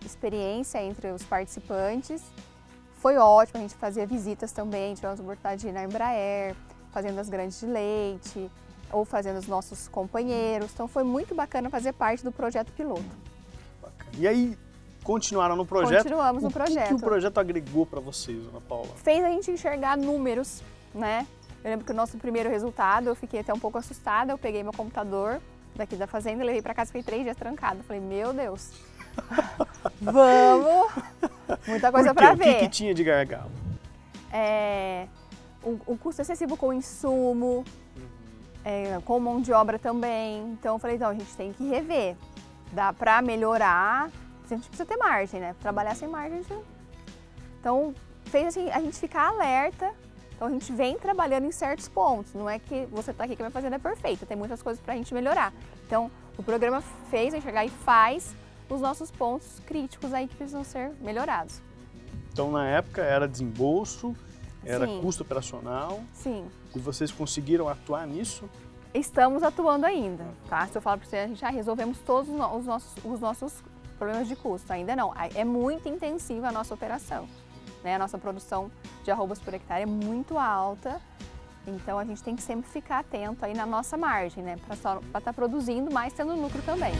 [SPEAKER 15] experiência entre os participantes. Foi ótimo, a gente fazia visitas também, tivemos a oportunidade de ir na Embraer, fazendo as grandes de leite, ou fazendo os nossos companheiros. Então foi muito bacana fazer parte do projeto piloto.
[SPEAKER 6] Bacana. E aí, continuaram no projeto?
[SPEAKER 15] Continuamos no projeto.
[SPEAKER 6] O que o projeto agregou para vocês, Ana Paula?
[SPEAKER 15] Fez a gente enxergar números, né? Eu lembro que o nosso primeiro resultado, eu fiquei até um pouco assustada, eu peguei meu computador daqui da fazenda, levei para casa e fiquei 3 dias trancada. Falei, meu Deus, vamos, muita coisa para ver.
[SPEAKER 6] O que tinha de gargalo?
[SPEAKER 15] O custo excessivo com insumo, com mão de obra também. Então eu falei, então a gente tem que rever, dá para melhorar, a gente precisa ter margem, né? Trabalhar sem margem, a gente não... Então fez assim, a gente ficar alerta. Então a gente vem trabalhando em certos pontos, não é que você está aqui que vai fazer é perfeito, tem muitas coisas para a gente melhorar. Então o programa fez enxergar e faz os nossos pontos críticos aí que precisam ser melhorados.
[SPEAKER 6] Então na época era desembolso, era
[SPEAKER 15] Sim.
[SPEAKER 6] custo operacional.
[SPEAKER 15] Sim.
[SPEAKER 6] E vocês conseguiram atuar nisso?
[SPEAKER 15] Estamos atuando ainda, tá? Se eu falar para você, a gente já resolvemos todos os nossos problemas de custo, ainda não. É muito intensiva a nossa operação. Né? A nossa produção de arrobas por hectare é muito alta, então a gente tem que sempre ficar atento aí na nossa margem, né? Para estar produzindo, mas tendo lucro também.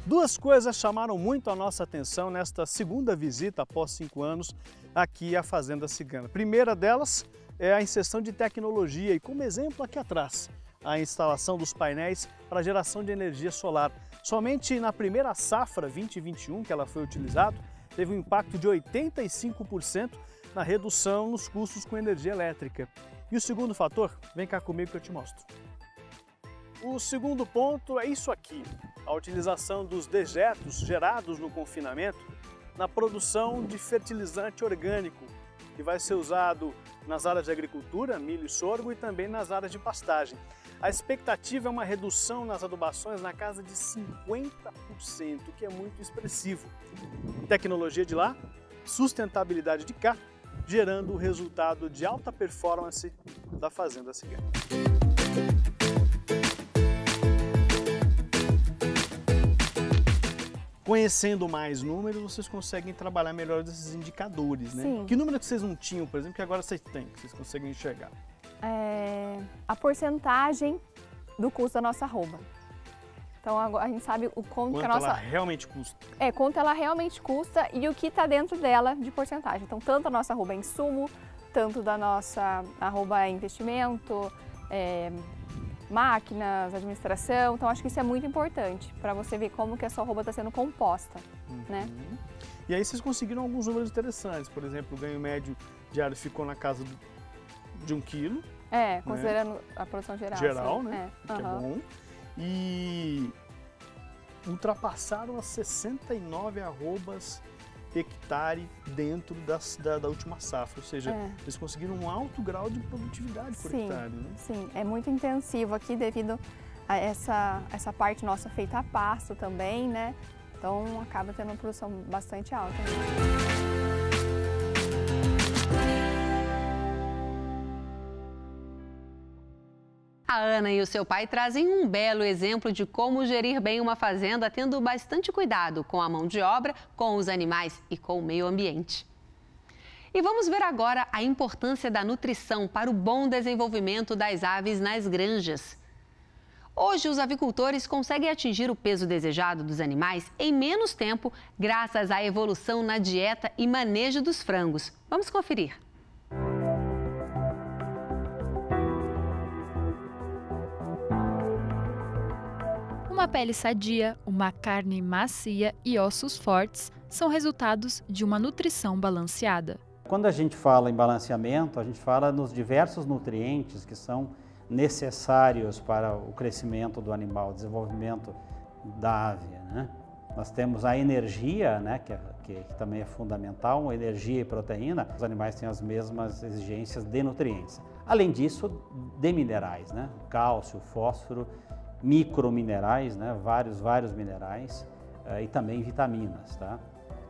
[SPEAKER 6] Duas coisas chamaram muito a nossa atenção nesta segunda visita após 5 anos aqui à Fazenda Cigana. A primeira delas é a inserção de tecnologia e, como exemplo aqui atrás, a instalação dos painéis para geração de energia solar. Somente na primeira safra 2021 que ela foi utilizada, teve um impacto de 85% na redução nos custos com energia elétrica. E o segundo fator, vem cá comigo que eu te mostro. O segundo ponto é isso aqui, a utilização dos dejetos gerados no confinamento na produção de fertilizante orgânico, que vai ser usado nas áreas de agricultura, milho e sorgo, e também nas áreas de pastagem. A expectativa é uma redução nas adubações na casa de 50%, que é muito expressivo. Tecnologia de lá, sustentabilidade de cá, gerando o resultado de alta performance da Fazenda Cigana. Conhecendo mais números, vocês conseguem trabalhar melhor esses indicadores, né?
[SPEAKER 15] Sim.
[SPEAKER 6] Que número que vocês não tinham, por exemplo, que agora vocês têm, que vocês conseguem enxergar?
[SPEAKER 15] A porcentagem do custo da nossa arroba. Então a gente sabe o quanto que a nossa...
[SPEAKER 6] ela realmente custa.
[SPEAKER 15] Quanto ela realmente custa e o que está dentro dela de porcentagem. Então tanto a nossa arroba é insumo, tanto da nossa arroba é investimento, máquinas, administração. Então acho que isso é muito importante para você ver como que a sua arroba está sendo composta, né?
[SPEAKER 6] E aí vocês conseguiram alguns números interessantes. Por exemplo, o ganho médio diário ficou na casa de 1 quilo.
[SPEAKER 15] Considerando a produção geral.
[SPEAKER 6] Geral,
[SPEAKER 15] sim.
[SPEAKER 6] né? Que é bom. E ultrapassaram as 69 arrobas hectare dentro da última safra. Ou seja, eles conseguiram um alto grau de produtividade por hectare, né? Sim,
[SPEAKER 15] é muito intensivo aqui devido a essa parte nossa feita a pasto também, né? Então acaba tendo uma produção bastante alta.
[SPEAKER 1] A Ana e o seu pai trazem um belo exemplo de como gerir bem uma fazenda, tendo bastante cuidado com a mão de obra, com os animais e com o meio ambiente. E vamos ver agora a importância da nutrição para o bom desenvolvimento das aves nas granjas. Hoje, os avicultores conseguem atingir o peso desejado dos animais em menos tempo, graças à evolução na dieta e manejo dos frangos. Vamos conferir.
[SPEAKER 16] Uma pele sadia, uma carne macia e ossos fortes são resultados de uma nutrição balanceada.
[SPEAKER 17] Quando a gente fala em balanceamento, a gente fala nos diversos nutrientes que são necessários para o crescimento do animal, o desenvolvimento da ave, né? Nós temos a energia, né, que também é fundamental, energia e proteína. Os animais têm as mesmas exigências de nutrientes. Além disso, de minerais, né? Cálcio, fósforo, microminerais, né? Vários minerais e também vitaminas, tá?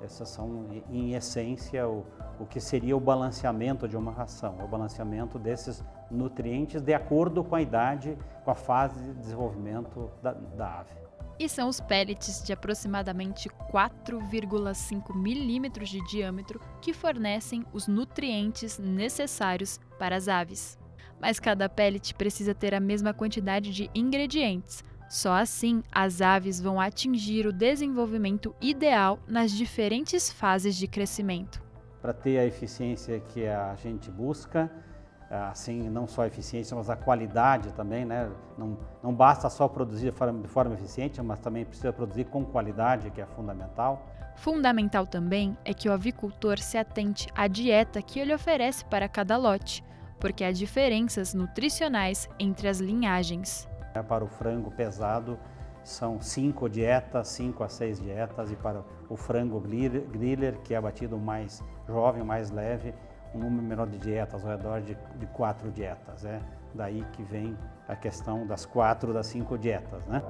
[SPEAKER 17] Essas são, em essência, o que seria o balanceamento de uma ração, o balanceamento desses nutrientes de acordo com a idade, com a fase de desenvolvimento da ave.
[SPEAKER 16] E são os pellets de aproximadamente 4,5 milímetros de diâmetro que fornecem os nutrientes necessários para as aves. Mas cada pellet precisa ter a mesma quantidade de ingredientes. Só assim, as aves vão atingir o desenvolvimento ideal nas diferentes fases de crescimento.
[SPEAKER 17] Para ter a eficiência que a gente busca, assim, não só a eficiência, mas a qualidade também, né? Não basta só produzir de forma eficiente, mas também precisa produzir com qualidade, que é fundamental.
[SPEAKER 16] Fundamental também é que o avicultor se atente à dieta que ele oferece para cada lote, porque há diferenças nutricionais entre as linhagens.
[SPEAKER 17] Para o frango pesado são 5 dietas, 5 a 6 dietas, e para o frango griller, que é abatido mais jovem, mais leve, um número menor de dietas, ao redor de 4 dietas. É daí que vem a questão das 4 das 5 dietas, né?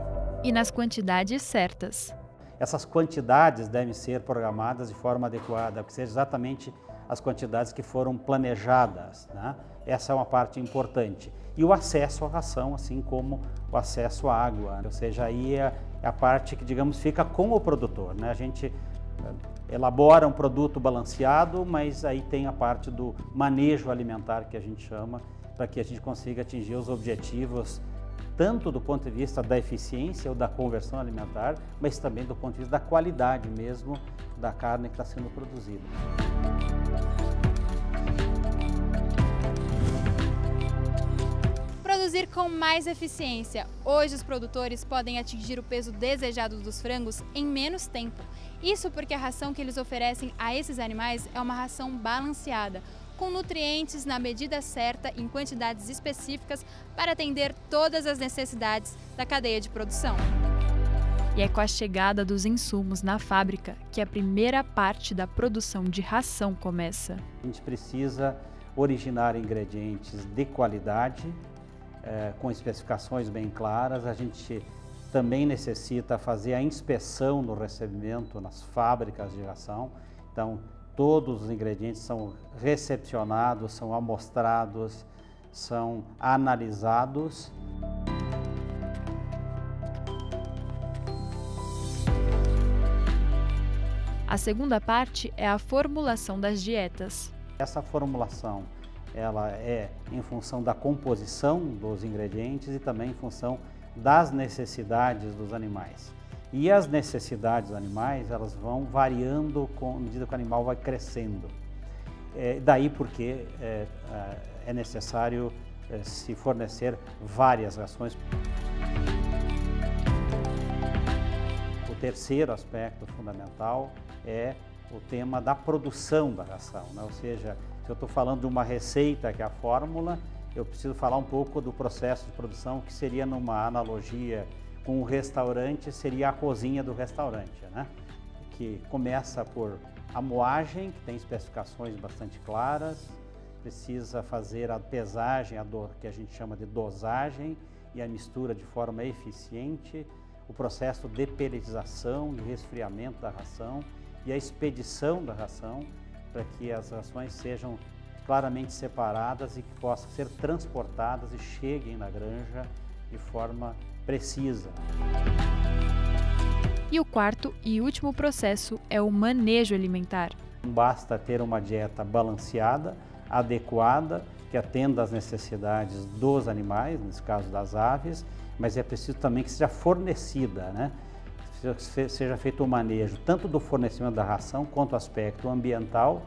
[SPEAKER 16] E nas quantidades certas.
[SPEAKER 17] Essas quantidades devem ser programadas de forma adequada, que sejam exatamente as quantidades que foram planejadas, né? Essa é uma parte importante. E o acesso à ração, assim como o acesso à água, ou seja, aí é a parte que, digamos, fica com o produtor, né? A gente elabora um produto balanceado, mas aí tem a parte do manejo alimentar, que a gente chama, para que a gente consiga atingir os objetivos, tanto do ponto de vista da eficiência ou da conversão alimentar, mas também do ponto de vista da qualidade mesmo da carne que está sendo produzida.
[SPEAKER 18] Produzir com mais eficiência. Hoje os produtores podem atingir o peso desejado dos frangos em menos tempo. Isso porque a ração que eles oferecem a esses animais é uma ração balanceada, com nutrientes na medida certa em quantidades específicas para atender todas as necessidades da cadeia de produção.
[SPEAKER 16] E é com a chegada dos insumos na fábrica que a primeira parte da produção de ração começa.
[SPEAKER 17] A gente precisa originar ingredientes de qualidade, com especificações bem claras. A gente também necessita fazer a inspeção no recebimento nas fábricas de ração. Então, todos os ingredientes são recepcionados, são amostrados, são analisados.
[SPEAKER 16] A segunda parte é a formulação das dietas.
[SPEAKER 17] Essa formulação, ela é em função da composição dos ingredientes e também em função das necessidades dos animais. E as necessidades dos animais, elas vão variando à medida que o animal vai crescendo. Daí porque é necessário se fornecer várias rações. O terceiro aspecto fundamental é o tema da produção da ração, né? Ou seja, se eu estou falando de uma receita que é a fórmula, eu preciso falar um pouco do processo de produção, que seria, numa analogia com o restaurante, seria a cozinha do restaurante, né? Que começa por a moagem, que tem especificações bastante claras, precisa fazer a pesagem, que a gente chama de dosagem, e a mistura de forma eficiente, o processo de pelletização e resfriamento da ração e a expedição da ração, para que as rações sejam claramente separadas e que possam ser transportadas e cheguem na granja de forma precisa.
[SPEAKER 16] E o quarto e último processo é o manejo alimentar.
[SPEAKER 17] Não basta ter uma dieta balanceada, adequada, que atenda às necessidades dos animais, nesse caso das aves, mas é preciso também que seja fornecida, né? Seja feito o manejo tanto do fornecimento da ração quanto do aspecto ambiental,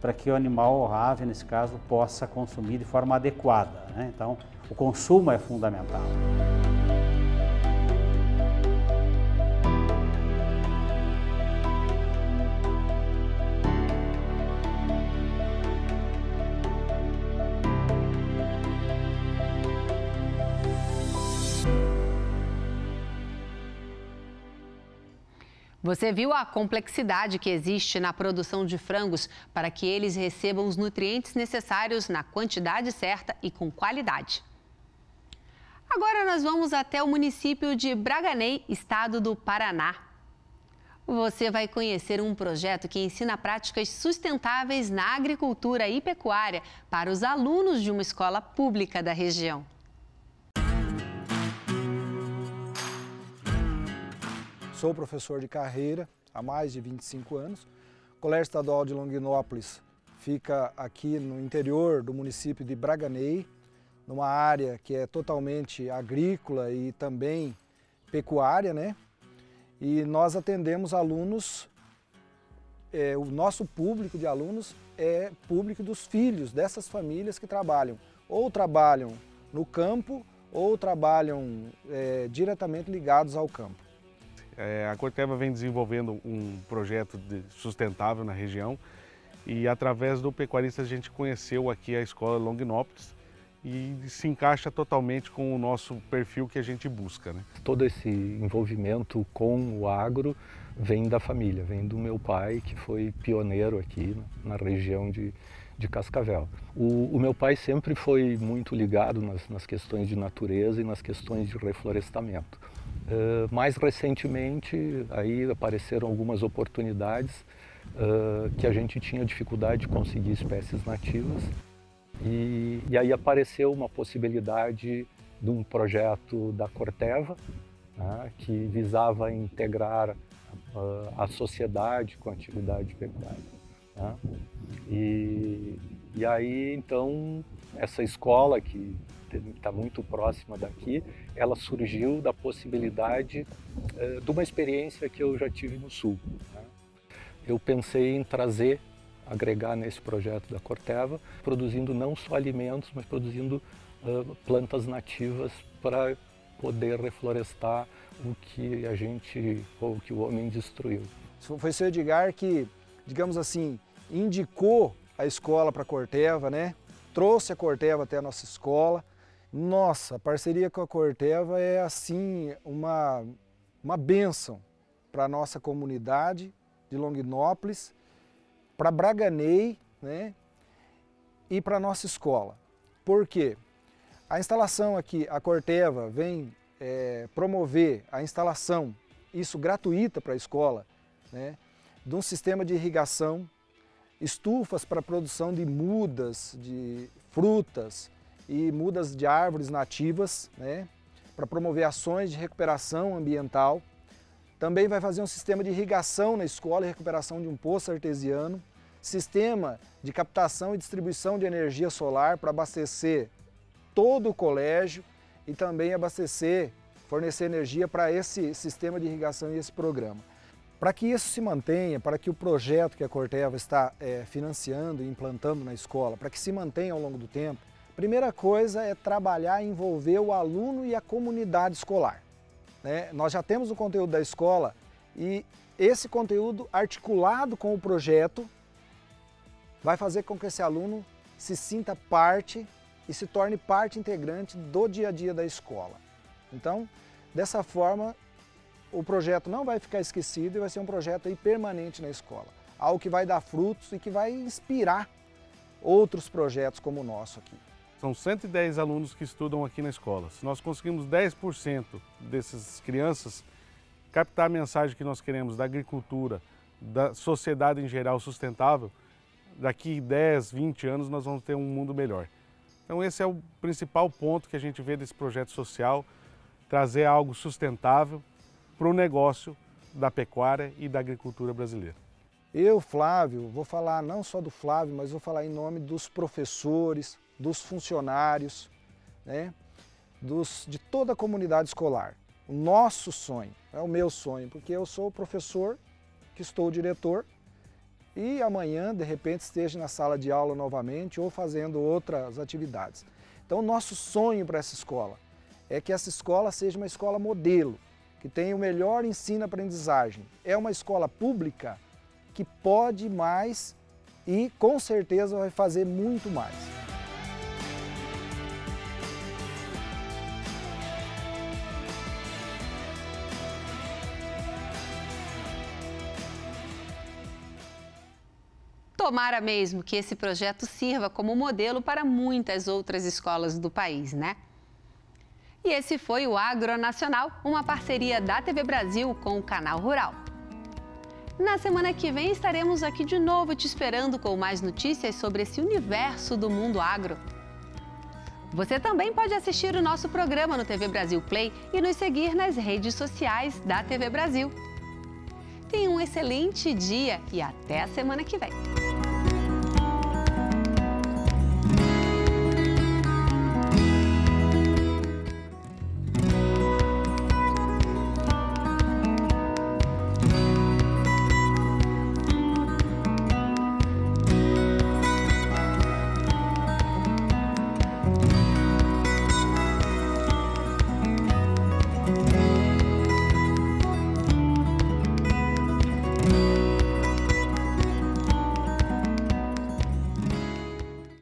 [SPEAKER 17] para que o animal, ou a ave, nesse caso, possa consumir de forma adequada, né? Então, o consumo é fundamental.
[SPEAKER 1] Você viu a complexidade que existe na produção de frangos para que eles recebam os nutrientes necessários na quantidade certa e com qualidade. Agora nós vamos até o município de Braganey, estado do Paraná. Você vai conhecer um projeto que ensina práticas sustentáveis na agricultura e pecuária para os alunos de uma escola pública da região.
[SPEAKER 5] Sou professor de carreira há mais de 25 anos. O Colégio Estadual de Longinópolis fica aqui no interior do município de Braganey, numa área que é totalmente agrícola e também pecuária, né? E nós atendemos alunos, o nosso público de alunos é público dos filhos dessas famílias que trabalham, ou trabalham no campo, ou trabalham diretamente ligados ao campo.
[SPEAKER 6] A Corteva vem desenvolvendo um projeto sustentável na região e através do pecuarista a gente conheceu aqui a escola Longinópolis e se encaixa totalmente com o nosso perfil que a gente busca, né?
[SPEAKER 19] Todo esse envolvimento com o agro vem da família, vem do meu pai, que foi pioneiro aqui na região de Cascavel. O meu pai sempre foi muito ligado nas questões de natureza e nas questões de reflorestamento. Mais recentemente, aí apareceram algumas oportunidades que a gente tinha dificuldade de conseguir espécies nativas. E aí apareceu uma possibilidade de um projeto da Corteva, né, que visava integrar a sociedade com a atividade pecuária. Né? E aí, então, essa escola que está muito próxima daqui, ela surgiu da possibilidade de uma experiência que eu já tive no Sul. Né? Eu pensei em agregar nesse projeto da Corteva, produzindo não só alimentos, mas produzindo plantas nativas para poder reflorestar o que o que o homem destruiu.
[SPEAKER 5] Foi o seu Edgar que, digamos assim, indicou a escola para a Corteva, né? Trouxe a Corteva até a nossa escola. Nossa, a parceria com a Corteva é assim uma bênção para a nossa comunidade de Longinópolis, para Braganey, né, e para a nossa escola. Por quê? A instalação aqui, a Corteva vem promover a instalação, isso gratuita para a escola, né, de um sistema de irrigação, estufas para a produção de mudas, de frutas e mudas de árvores nativas, né, para promover ações de recuperação ambiental. Também vai fazer um sistema de irrigação na escola e recuperação de um poço artesiano, sistema de captação e distribuição de energia solar para abastecer todo o colégio e também fornecer energia para esse sistema de irrigação e esse programa. Para que isso se mantenha, para que o projeto que a Corteva está financiando e implantando na escola, para que se mantenha ao longo do tempo, a primeira coisa é trabalhar e envolver o aluno e a comunidade escolar. Né? Nós já temos o conteúdo da escola e esse conteúdo articulado com o projeto vai fazer com que esse aluno se sinta parte e se torne parte integrante do dia a dia da escola. Então, dessa forma, o projeto não vai ficar esquecido e vai ser um projeto aí permanente na escola. Algo que vai dar frutos e que vai inspirar outros projetos como o nosso aqui.
[SPEAKER 6] São 110 alunos que estudam aqui na escola. Se nós conseguimos 10% dessas crianças captar a mensagem que nós queremos da agricultura, da sociedade em geral sustentável, daqui 10, 20 anos nós vamos ter um mundo melhor. Então esse é o principal ponto que a gente vê desse projeto social, trazer algo sustentável para o negócio da pecuária e da agricultura brasileira.
[SPEAKER 5] Eu, Flávio, vou falar não só do Flávio, mas vou falar em nome dos professores, dos funcionários, né, de toda a comunidade escolar. O nosso sonho, é o meu sonho, porque eu sou o professor, que estou o diretor, e amanhã, de repente, esteja na sala de aula novamente ou fazendo outras atividades. Então, o nosso sonho para essa escola é que essa escola seja uma escola modelo, que tenha o melhor ensino-aprendizagem. É uma escola pública que pode mais e, com certeza, vai fazer muito mais.
[SPEAKER 1] Tomara mesmo que esse projeto sirva como modelo para muitas outras escolas do país, né? E esse foi o Agronacional, uma parceria da TV Brasil com o Canal Rural. Na semana que vem estaremos aqui de novo te esperando com mais notícias sobre esse universo do mundo agro. Você também pode assistir o nosso programa no TV Brasil Play e nos seguir nas redes sociais da TV Brasil. Tenha um excelente dia e até a semana que vem.